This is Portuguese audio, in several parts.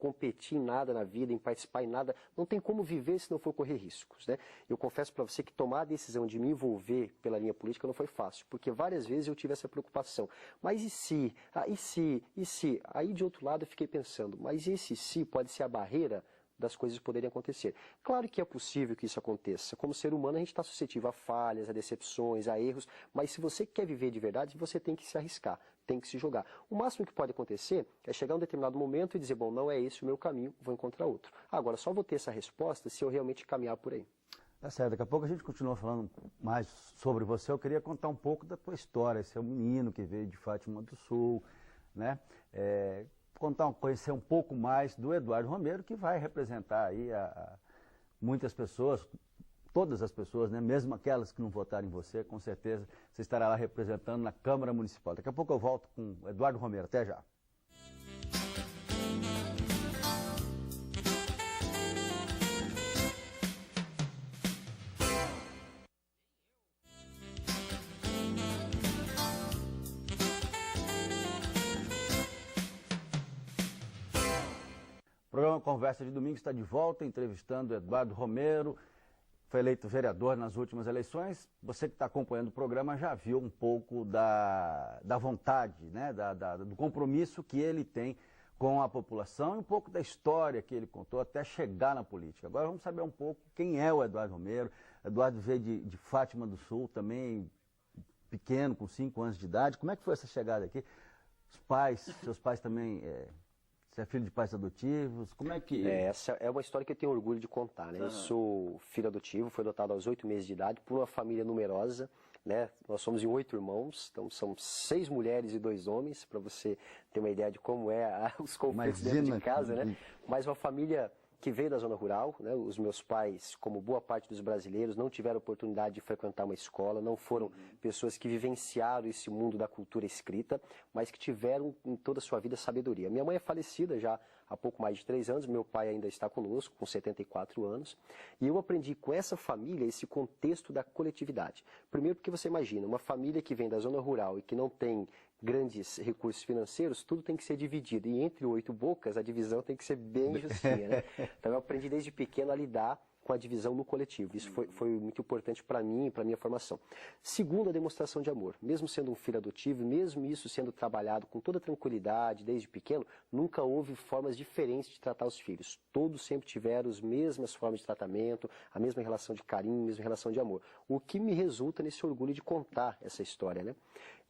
competir em nada na vida, em participar em nada, não tem como viver se não for correr riscos, né? Eu confesso para você que tomar a decisão de me envolver pela linha política não foi fácil, porque várias vezes eu tive essa preocupação. Mas e se? E se? E se? Aí de outro lado eu fiquei pensando, mas esse se pode ser a barreira das coisas poderem acontecer. Claro que é possível que isso aconteça. Como ser humano, a gente está suscetível a falhas, a decepções, a erros, mas se você quer viver de verdade, você tem que se arriscar, tem que se jogar. O máximo que pode acontecer é chegar a um determinado momento e dizer, bom, não é esse o meu caminho, vou encontrar outro. Agora, só vou ter essa resposta se eu realmente caminhar por aí. Tá certo, daqui a pouco a gente continua falando mais sobre você. Eu queria contar um pouco da tua história. Você é um menino que veio de Fátima do Sul, né? Conhecer um pouco mais do Eduardo Romero, que vai representar aí muitas pessoas, todas as pessoas, né? Mesmo aquelas que não votaram em você, com certeza você estará lá representando na Câmara Municipal. Daqui a pouco eu volto com o Eduardo Romero. Até já. O programa Conversa de Domingo está de volta, entrevistando Eduardo Romero, foi eleito vereador nas últimas eleições. Você que está acompanhando o programa já viu um pouco da vontade, né, do compromisso que ele tem com a população e um pouco da história que ele contou até chegar na política. Agora vamos saber um pouco quem é o Eduardo Romero. Eduardo veio de Fátima do Sul, também pequeno, com 5 anos de idade. Como é que foi essa chegada aqui? Seus pais também... Você é filho de pais adotivos? Como é que... Essa é uma história que eu tenho orgulho de contar, né? Eu sou filho adotivo, fui adotado aos 8 meses de idade por uma família numerosa, né? Nós somos em 8 irmãos, então são 6 mulheres e 2 homens, para você ter uma ideia de como os conflitos dentro de casa, né? Mas uma família que veio da zona rural, né? Os meus pais, como boa parte dos brasileiros, não tiveram oportunidade de frequentar uma escola, não foram pessoas que vivenciaram esse mundo da cultura escrita, mas que tiveram em toda a sua vida sabedoria. Minha mãe é falecida já há pouco mais de 3 anos, meu pai ainda está conosco, com 74 anos, e eu aprendi com essa família esse contexto da coletividade. Primeiro porque você imagina, uma família que vem da zona rural e que não tem grandes recursos financeiros, tudo tem que ser dividido. E entre 8 bocas, a divisão tem que ser bem justinha, né? Então eu aprendi desde pequeno a lidar com a divisão no coletivo. Isso foi muito importante para mim e para a minha formação. Segundo, a demonstração de amor. Mesmo sendo um filho adotivo, mesmo isso sendo trabalhado com toda tranquilidade desde pequeno, nunca houve formas diferentes de tratar os filhos. Todos sempre tiveram as mesmas formas de tratamento, a mesma relação de carinho, a mesma relação de amor. O que me resulta nesse orgulho de contar essa história, né?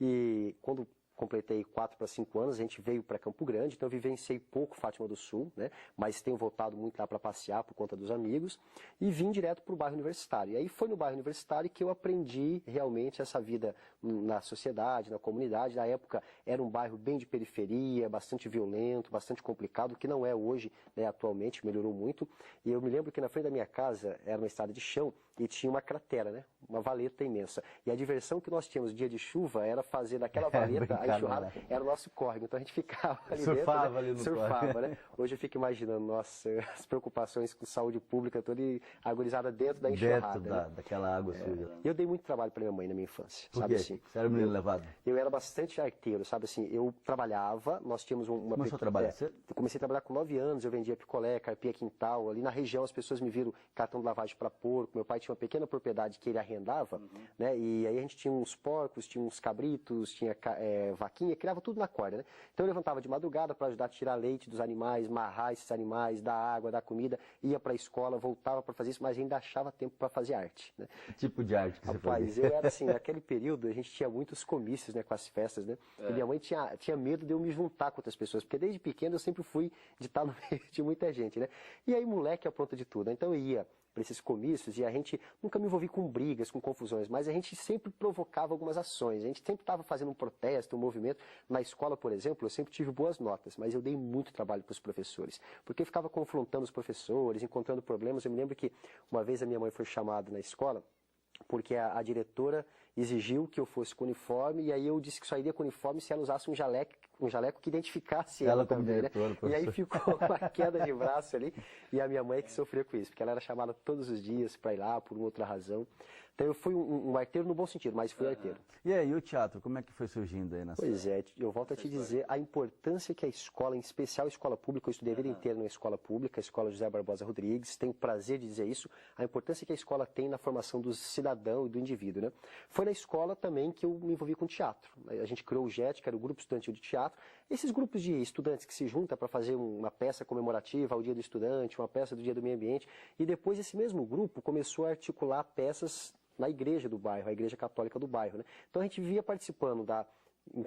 E quando completei 4 para 5 anos, a gente veio para Campo Grande, então eu vivenciei pouco Fátima do Sul, né? Mas tenho voltado muito lá para passear por conta dos amigos e vim direto para o bairro universitário. E aí foi no bairro universitário que eu aprendi realmente essa vida na sociedade, na comunidade. Na época era um bairro bem de periferia, bastante violento, bastante complicado, que não é hoje, né? Atualmente melhorou muito. E eu me lembro que na frente da minha casa era uma estrada de chão e tinha uma cratera, né? Uma valeta imensa. E a diversão que nós tínhamos dia de chuva era fazer daquela valeta a enxurrada, era o nosso córrego. Então a gente ficava ali surfava dentro, né? Ali no surfava, córrego. Né? Hoje eu fico imaginando, nossa, as preocupações com saúde pública, toda agorizada dentro da enxurrada. Dentro daquela água suja. Eu dei muito trabalho para minha mãe na minha infância. Por sabe quê? assim? Você era um menino levado? Eu era bastante arteiro, sabe assim? Eu trabalhava, nós tínhamos uma... Começou a trabalhar cedo? Eu comecei a trabalhar com 9 anos, eu vendia picolé, carpia quintal. Ali na região as pessoas me viram cartão de lavagem para porco. Meu pai tinha uma pequena propriedade que ele arrendava, né? E aí a gente tinha uns porcos, tinha uns cabritos, tinha vaquinha, criava tudo na corda, né? Então eu levantava de madrugada para ajudar a tirar leite dos animais, marrar esses animais, dar água, dar comida, ia para a escola, voltava para fazer isso, mas ainda achava tempo para fazer arte, né? Que tipo de arte que você fazia? Rapaz, eu era assim, naquele período a gente tinha muitos comícios, né, com as festas, né? E minha mãe tinha medo de eu me juntar com outras pessoas, porque desde pequeno eu sempre fui de estar no meio de muita gente, né? E aí moleque apronta de tudo, então eu ia para esses comícios e a gente nunca me envolvi com brigas, com confusões, mas a gente sempre provocava algumas ações, a gente sempre estava fazendo um protesto, um movimento. Na escola, por exemplo, eu sempre tive boas notas, mas eu dei muito trabalho para os professores, porque eu ficava confrontando os professores, encontrando problemas. Eu me lembro que uma vez a minha mãe foi chamada na escola, porque a diretora exigiu que eu fosse com uniforme, e aí eu disse que só iria com uniforme se ela usasse um jaleco um jaleco que identificasse ela também, né? E aí ficou uma queda de braço ali, e a minha mãe que sofreu com isso, porque ela era chamada todos os dias para ir lá por uma outra razão. Então eu fui um arteiro no bom sentido, mas fui arteiro. E aí, o teatro, como é que foi surgindo aí nessa... Pois é, eu volto a te dizer a importância que a escola, em especial a escola pública, eu estudei a vida inteira numa escola pública, a escola José Barbosa Rodrigues, tenho o prazer de dizer isso, a importância que a escola tem na formação do cidadão e do indivíduo, né? Foi na escola também que eu me envolvi com teatro. A gente criou o JET, que era o Grupo Estudantil de Teatro. Esses grupos de estudantes que se juntam para fazer uma peça comemorativa ao Dia do Estudante, uma peça do Dia do Meio Ambiente, e depois esse mesmo grupo começou a articular peças na igreja do bairro, a igreja católica do bairro, né? Então a gente via participando da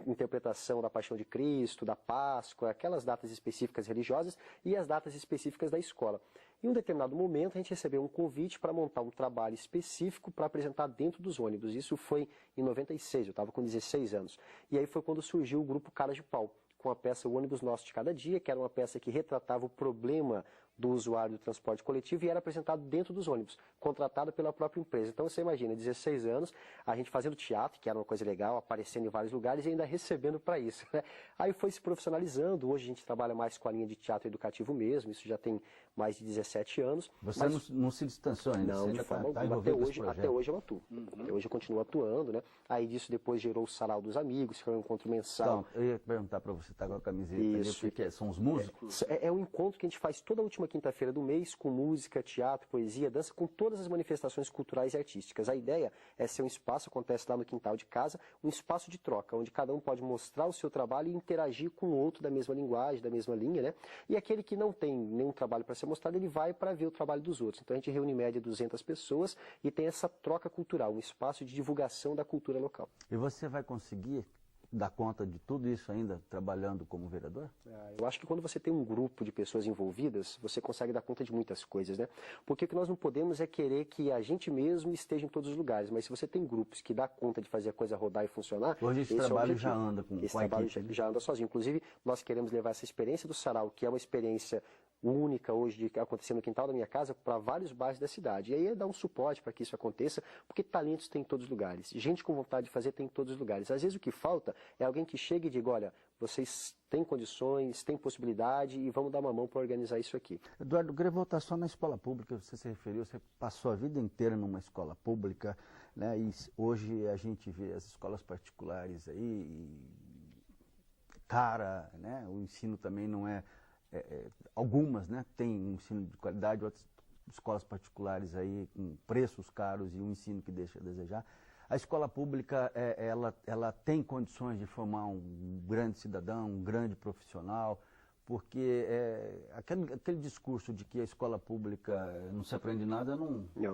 interpretação da Paixão de Cristo, da Páscoa, aquelas datas específicas religiosas e as datas específicas da escola. Em um determinado momento a gente recebeu um convite para montar um trabalho específico para apresentar dentro dos ônibus. Isso foi em 96, eu estava com 16 anos. E aí foi quando surgiu o grupo Cara de Pau, com a peça O Ônibus Nosso de Cada Dia, que era uma peça que retratava o problema do usuário do transporte coletivo e era apresentado dentro dos ônibus, contratado pela própria empresa. Então você imagina, 16 anos, a gente fazendo teatro, que era uma coisa legal, aparecendo em vários lugares e ainda recebendo para isso, né? Aí foi se profissionalizando, hoje a gente trabalha mais com a linha de teatro educativo mesmo, isso já tem mais de 17 anos. Você não se distanciou ainda? Não, de forma alguma. Até hoje eu atuo. Até hoje eu continuo atuando, né? Aí disso depois gerou o Sarau dos Amigos, que é um encontro mensal. Então, eu ia perguntar para você, tá com a camiseta ali, porque são os músicos? É um encontro que a gente faz toda a última quinta-feira do mês, com música, teatro, poesia, dança, com todas as manifestações culturais e artísticas. A ideia é ser um espaço, acontece lá no quintal de casa, um espaço de troca, onde cada um pode mostrar o seu trabalho e interagir com o outro da mesma linguagem, da mesma linha, né? E aquele que não tem nenhum trabalho para ser mostrado, ele vai para ver o trabalho dos outros. Então a gente reúne em média 200 pessoas e tem essa troca cultural, um espaço de divulgação da cultura local. E você vai conseguir dar conta de tudo isso ainda trabalhando como vereador? Eu acho que quando você tem um grupo de pessoas envolvidas, você consegue dar conta de muitas coisas, né? Porque o que nós não podemos é querer que a gente mesmo esteja em todos os lugares, mas se você tem grupos que dá conta de fazer a coisa rodar e funcionar... Hoje esse trabalho já anda com a equipe. Esse trabalho já anda sozinho. Inclusive, nós queremos levar essa experiência do Sarau, que é uma experiência única hoje de acontecer no quintal da minha casa, para vários bairros da cidade. E aí é dar um suporte para que isso aconteça, porque talentos tem em todos os lugares. Gente com vontade de fazer tem em todos os lugares. Às vezes o que falta é alguém que chegue e diga, olha, vocês têm condições, têm possibilidade e vamos dar uma mão para organizar isso aqui. Eduardo, eu queria voltar só na escola pública, você se referiu, você passou a vida inteira numa escola pública, né? E hoje a gente vê as escolas particulares aí, cara, né? O ensino também não é... algumas, né, têm um ensino de qualidade, outras escolas particulares aí com preços caros e um ensino que deixa a desejar. A escola pública, ela tem condições de formar um grande cidadão, um grande profissional, porque aquele discurso de que a escola pública não se aprende nada,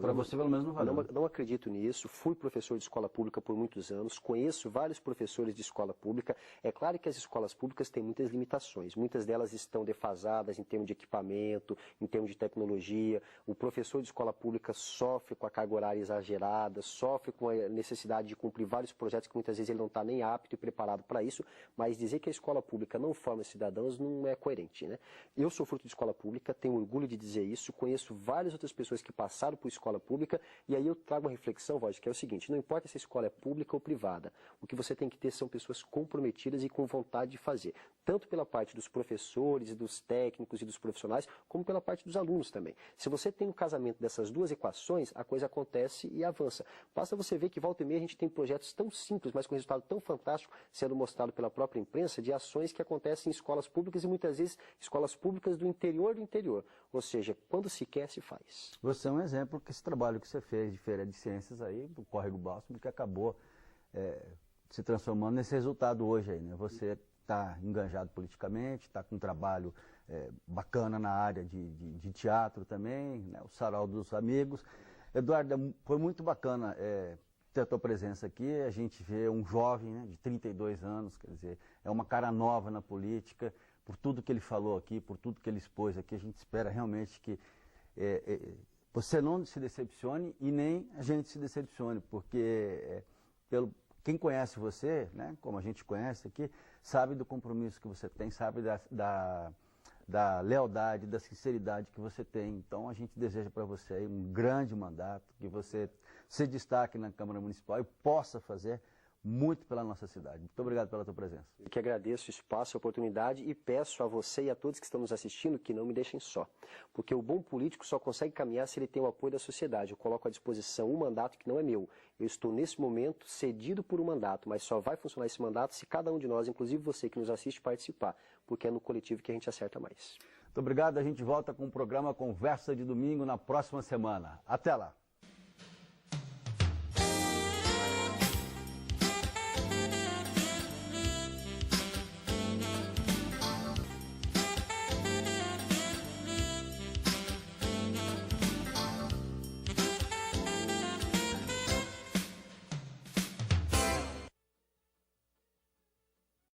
para você pelo menos não vale. Não acredito nisso, fui professor de escola pública por muitos anos, conheço vários professores de escola pública. É claro que as escolas públicas têm muitas limitações, muitas delas estão defasadas em termos de equipamento, em termos de tecnologia. O professor de escola pública sofre com a carga horária exagerada, sofre com a necessidade de cumprir vários projetos que muitas vezes ele não está nem apto e preparado para isso, mas dizer que a escola pública não forma cidadãos não é coerente, né? Eu sou fruto de escola pública, tenho orgulho de dizer isso, conheço várias outras pessoas que passaram por escola pública e aí eu trago uma reflexão, Roger, que é o seguinte, não importa se a escola é pública ou privada, o que você tem que ter são pessoas comprometidas e com vontade de fazer, tanto pela parte dos professores, dos técnicos e dos profissionais, como pela parte dos alunos também. Se você tem um casamento dessas duas equações, a coisa acontece e avança. Basta você ver que volta e meia a gente tem projetos tão simples, mas com resultado tão fantástico, sendo mostrado pela própria imprensa, de ações que acontecem em escolas públicas e muitas vezes escolas públicas do interior, ou seja, quando se quer, se faz. Você é um exemplo que esse trabalho que você fez de Feira de Ciências aí, do Córrego Bálsamo, que acabou se transformando nesse resultado hoje aí, né? Você está enganjado politicamente, está com um trabalho bacana na área de teatro também, né? O Sarau dos Amigos. Eduardo, foi muito bacana ter a tua presença aqui, a gente vê um jovem, né, de 32 anos, quer dizer, é uma cara nova na política. Por tudo que ele falou aqui, por tudo que ele expôs aqui, a gente espera realmente que você não se decepcione e nem a gente se decepcione, porque quem conhece você, né, como a gente conhece aqui, sabe do compromisso que você tem, sabe da lealdade, da sinceridade que você tem. Então a gente deseja para você aí um grande mandato, que você se destaque na Câmara Municipal e possa fazer muito pela nossa cidade. Muito obrigado pela tua presença. Eu que agradeço o espaço, a oportunidade e peço a você e a todos que estão nos assistindo que não me deixem só. Porque o bom político só consegue caminhar se ele tem o apoio da sociedade. Eu coloco à disposição um mandato que não é meu. Eu estou, nesse momento, cedido por um mandato, mas só vai funcionar esse mandato se cada um de nós, inclusive você que nos assiste, participar. Porque é no coletivo que a gente acerta mais. Muito obrigado. A gente volta com o programa Conversa de Domingo na próxima semana. Até lá.